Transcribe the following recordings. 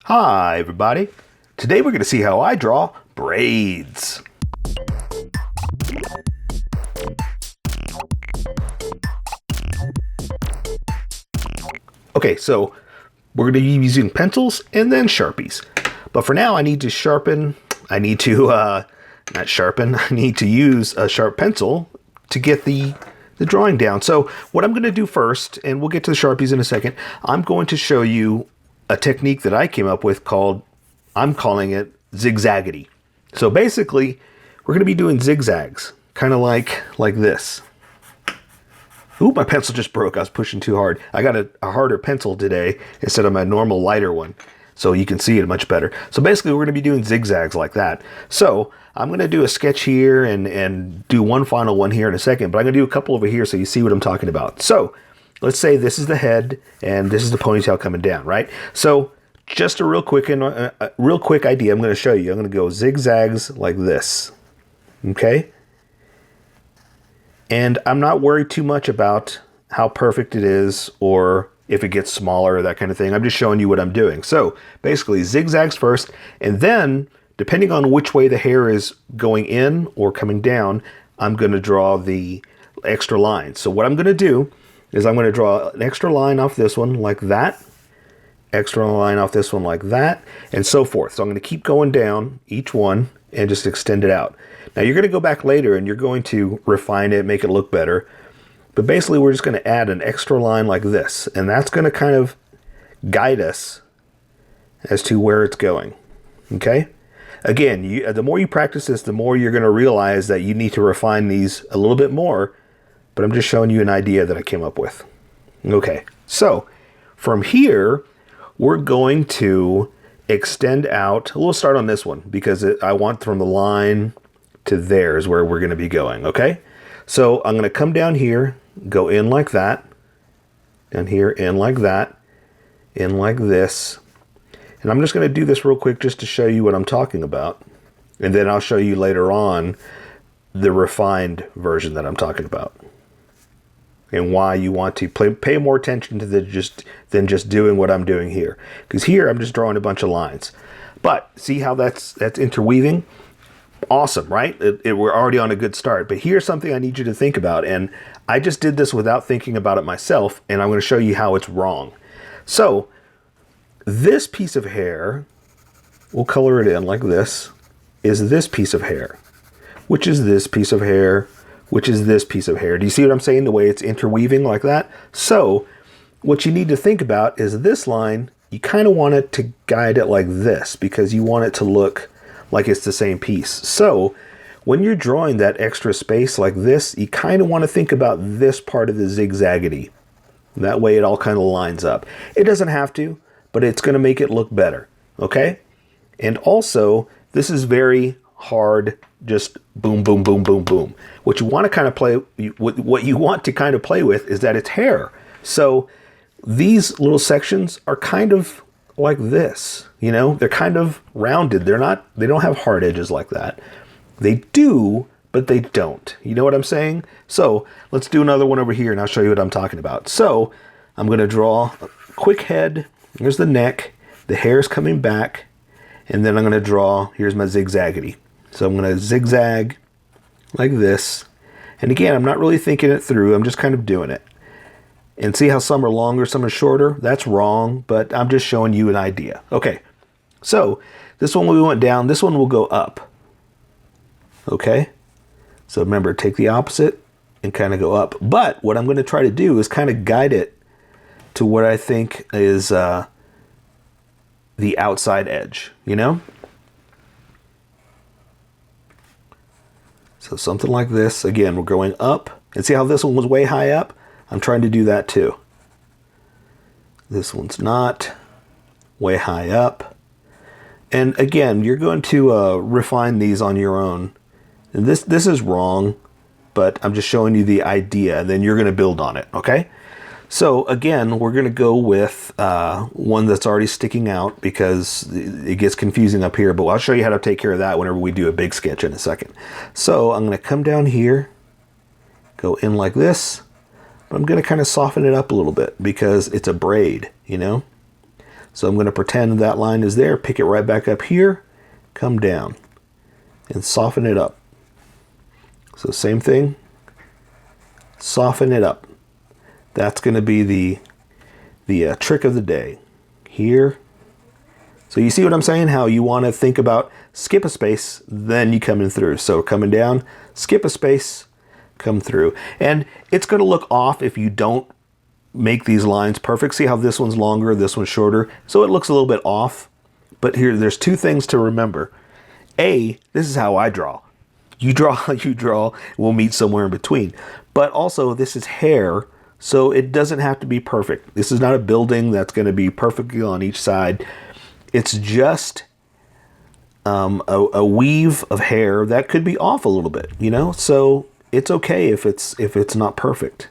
Hi everybody! Today we're going to see how I draw braids. Okay, so we're going to be using pencils and then sharpies. But for now I need to I need to use a sharp pencil to get the drawing down. So what I'm going to do first, and we'll get to the sharpies in a second, I'm going to show you a technique that I came up with I'm calling it zigzaggity. So basically, we're going to be doing zigzags, kind of like this. Ooh, my pencil just broke. I was pushing too hard. I got a harder pencil today instead of my normal lighter one, so you can see it much better. So basically, we're going to be doing zigzags like that. So I'm going to do a sketch here and do one final one here in a second, but I'm going to do a couple over here so you see what I'm talking about. So let's say this is the head and this is the ponytail coming down, right? So just a real quick idea I'm going to show you. I'm going to go zigzags like this, okay? And I'm not worried too much about how perfect it is or if it gets smaller or that kind of thing. I'm just showing you what I'm doing. So basically zigzags first, and then depending on which way the hair is going in or coming down, I'm going to draw the extra line. So what I'm going to do is I'm going to draw an extra line off this one like that, extra line off this one like that, and so forth. So I'm going to keep going down each one and just extend it out. Now you're going to go back later and you're going to refine it, make it look better. But basically we're just going to add an extra line like this, and that's going to kind of guide us as to where it's going. Okay? Again, the more you practice this, the more you're going to realize that you need to refine these a little bit more, but I'm just showing you an idea that I came up with. Okay, so from here, we're going to extend out. We'll start on this one because I want from the line to there is where we're going to be going, okay? So I'm going to come down here, go in like that, down here, in like that, in like this. And I'm just going to do this real quick just to show you what I'm talking about. And then I'll show you later on the refined version that I'm talking about. And why you want to pay more attention to than just doing what I'm doing here. Because here I'm just drawing a bunch of lines. But see how that's interweaving? Awesome, right? We're already on a good start. But here's something I need you to think about. And I just did this without thinking about it myself. And I'm going to show you how it's wrong. So this piece of hair, we'll color it in like this, is this piece of hair, which is this piece of hair, which is this piece of hair. Do you see what I'm saying? The way it's interweaving like that? So what you need to think about is this line, you kind of want it to guide it like this because you want it to look like it's the same piece. So when you're drawing that extra space like this, you kind of want to think about this part of the zigzaggity. That way it all kind of lines up. It doesn't have to, but it's going to make it look better, okay? And also, this is very hard, just boom, boom, boom, boom, boom. What you want to kind of play with is that it's hair. So these little sections are kind of like this, you know? They're kind of rounded. They don't have hard edges like that. They do, but they don't. You know what I'm saying? So let's do another one over here and I'll show you what I'm talking about. So I'm going to draw a quick head. Here's the neck. The hair's coming back. And then I'm going to draw, here's my zigzaggity. So I'm going to zigzag like this. And again, I'm not really thinking it through. I'm just kind of doing it. And see how some are longer, some are shorter? That's wrong, but I'm just showing you an idea. Okay, so this one we went down. This one will go up. Okay, so remember, take the opposite and kind of go up. But what I'm going to try to do is kind of guide it to what I think is the outside edge, you know? So something like this. Again, we're going up. And see how this one was way high up? I'm trying to do that too. This one's not way high up. And again, you're going to refine these on your own. And this is wrong, but I'm just showing you the idea. Then you're going to build on it, okay? So again, we're going to go with one that's already sticking out because it gets confusing up here, but I'll show you how to take care of that whenever we do a big sketch in a second. So I'm going to come down here, go in like this, but I'm going to kind of soften it up a little bit because it's a braid, you know? So I'm going to pretend that line is there, pick it right back up here, come down, and soften it up. So same thing, soften it up. That's going to be the trick of the day. Here. So you see what I'm saying? How you want to think about skip a space, then you come in through. So coming down, skip a space, come through. And it's going to look off if you don't make these lines perfect. See how this one's longer, this one's shorter. So it looks a little bit off. But here, there's two things to remember. A, this is how I draw. You draw, you draw, we'll meet somewhere in between. But also, this is hair, so it doesn't have to be perfect. This is not a building that's going to be perfectly on each side. It's just a weave of hair that could be off a little bit, you know? So it's okay if it's not perfect.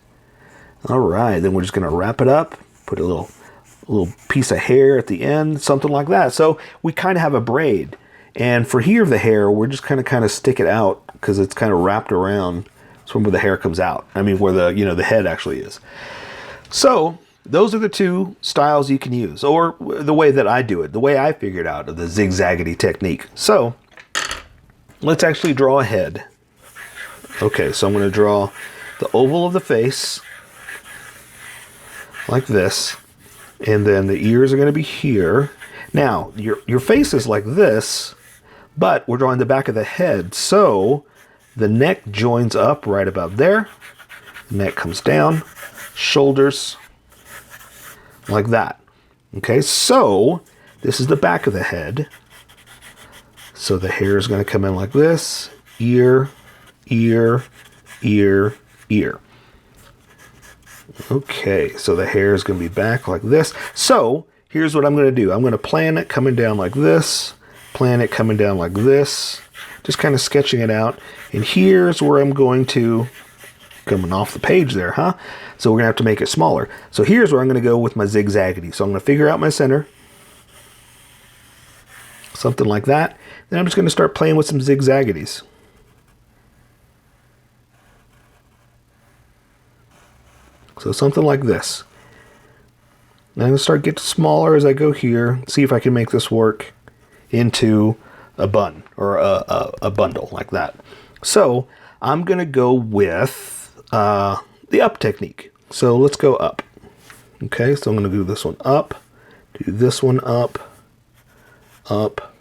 All right, then we're just going to wrap it up, put a little piece of hair at the end, something like that. So we kind of have a braid. And for here, the hair, we're just kind of stick it out because it's kind of wrapped around. It's from where the hair comes out. I mean, where the head actually is. So those are the two styles you can use, or the way that I do it, the way I figured out the zigzaggedy technique. So let's actually draw a head. Okay, so I'm going to draw the oval of the face like this, and then the ears are going to be here. Now, your face is like this, but we're drawing the back of the head, so the neck joins up right about there. The neck comes down, shoulders, like that. Okay, so this is the back of the head. So the hair is going to come in like this, ear, ear, ear, ear. Okay, so the hair is going to be back like this. So here's what I'm going to do. I'm going to plan it coming down like this, plan it coming down like this, just kind of sketching it out. And here's where I'm going to, coming off the page there, huh? So we're going to have to make it smaller. So here's where I'm going to go with my zigzaggedy. So I'm going to figure out my center, something like that. Then I'm just going to start playing with some zigzaggities. So something like this. And I'm going to start getting smaller as I go here. See if I can make this work into a bun or a bundle like that. So I'm going to go with the up technique. So let's go up. Okay, so I'm going to do this one up, do this one up, up,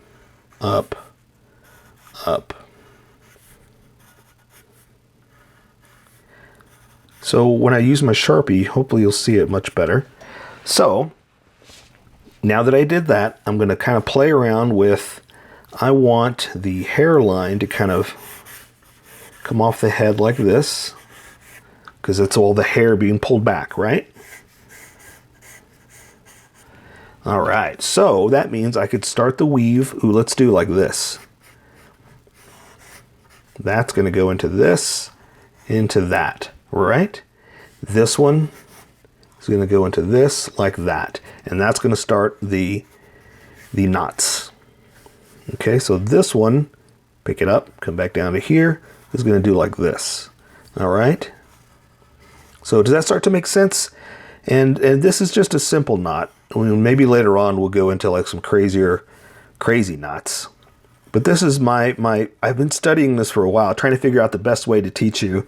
up, up. So when I use my Sharpie, hopefully you'll see it much better. So now that I did that, I'm going to kind of play around with, I want the hairline to kind of come off the head like this, because it's all the hair being pulled back, right? All right, so that means I could start the weave. Ooh, let's do like this. That's going to go into this, into that, right? This one is going to go into this like that, and that's going to start the knots. Okay, so this one, pick it up, come back down to here, is going to do like this. All right. So does that start to make sense? And this is just a simple knot. I mean, maybe later on we'll go into like some crazy knots. But this is I've been studying this for a while, trying to figure out the best way to teach you.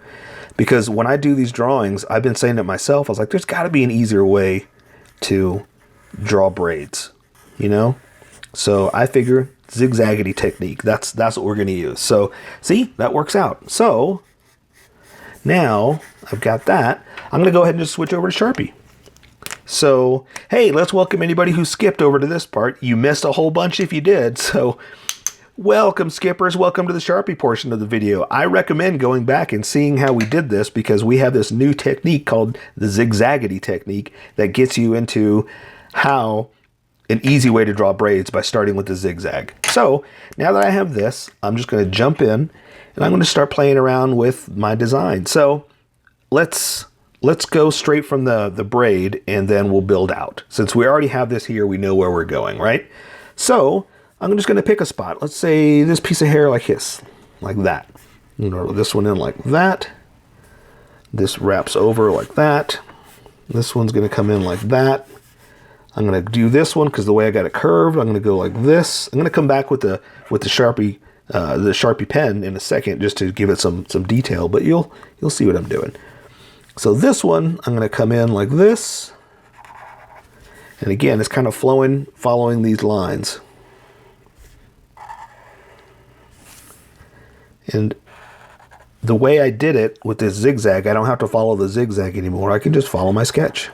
Because when I do these drawings, I've been saying to myself, I was like, there's got to be an easier way to draw braids, you know? So I figure zigzaggedy technique. That's what we're going to use. So see, that works out. So now I've got that. I'm going to go ahead and just switch over to Sharpie. So, hey, let's welcome anybody who skipped over to this part. You missed a whole bunch if you did. So welcome, skippers. Welcome to the Sharpie portion of the video. I recommend going back and seeing how we did this, because we have this new technique called the zigzaggedy technique that gets you into how an easy way to draw braids by starting with the zigzag. So now that I have this, I'm just going to jump in and I'm going to start playing around with my design. So let's go straight from the braid and then we'll build out. Since we already have this here, we know where we're going, right? So I'm just going to pick a spot. Let's say this piece of hair like this, like that. Roll this one in like that. This wraps over like that. This one's going to come in like that. I'm going to do this one because the way I got it curved, I'm going to go like this. I'm going to come back with the Sharpie pen in a second just to give it some detail, but you'll see what I'm doing. So this one, I'm going to come in like this. And again, it's kind of flowing, following these lines. And the way I did it with this zigzag, I don't have to follow the zigzag anymore. I can just follow my sketch.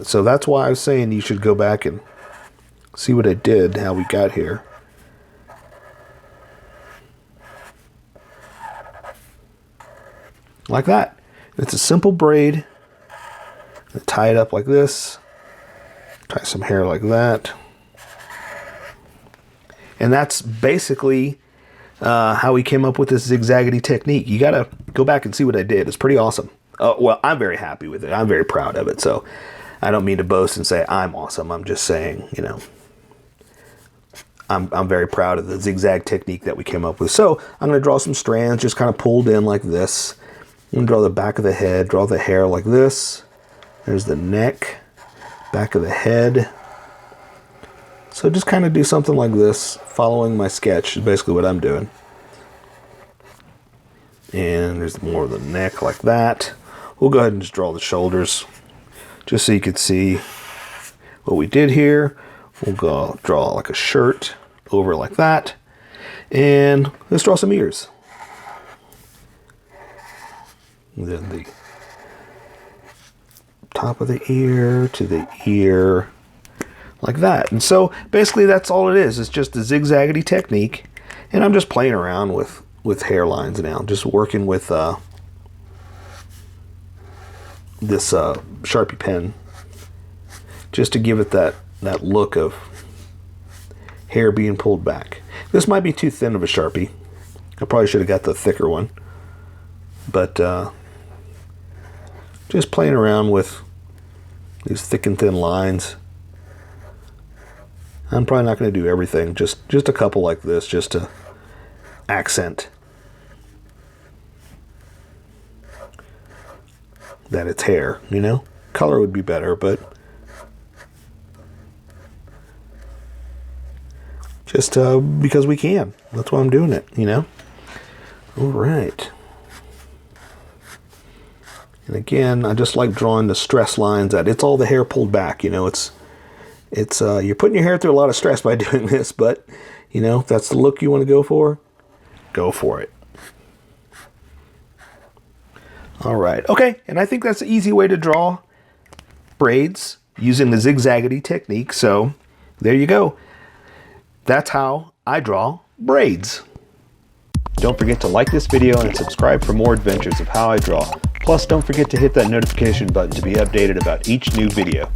So that's why I was saying you should go back and see what I did, how we got here. Like that. It's a simple braid. Tie it up like this. Tie some hair like that. And that's basically how we came up with this zigzaggedy technique. You gotta go back and see what I did. It's pretty awesome. Well, I'm very happy with it. I'm very proud of it. So I don't mean to boast and say I'm awesome. I'm just saying, you know, I'm very proud of the zigzag technique that we came up with. So I'm going to draw some strands just kind of pulled in like this. I'm going to draw the back of the head, draw the hair like this. There's the neck, back of the head. So just kind of do something like this, following my sketch is basically what I'm doing. And there's more of the neck like that. We'll go ahead and just draw the shoulders just so you can see what we did here. We'll go draw like a shirt over like that. And let's draw some ears. And then the top of the ear to the ear like that. And so basically that's all it is. It's just a zigzaggedy technique. And I'm just playing around with hairlines now. Just working with this Sharpie pen just to give it that look of hair being pulled back. This might be too thin of a Sharpie. I probably should have got the thicker one. But just playing around with these thick and thin lines. I'm probably not going to do everything, just a couple like this, just to accent that it's hair, you know? Color would be better, but just because we can. That's why I'm doing it, you know? All right. And again, I just like drawing the stress lines that it's all the hair pulled back, you know? It's you're putting your hair through a lot of stress by doing this, but you know, if that's the look you want to go for it. All right, okay, and I think that's an easy way to draw braids using the zigzaggedy technique. So there you go. That's how I draw braids. Don't forget to like this video and subscribe for more adventures of how I draw. Plus, don't forget to hit that notification button to be updated about each new video.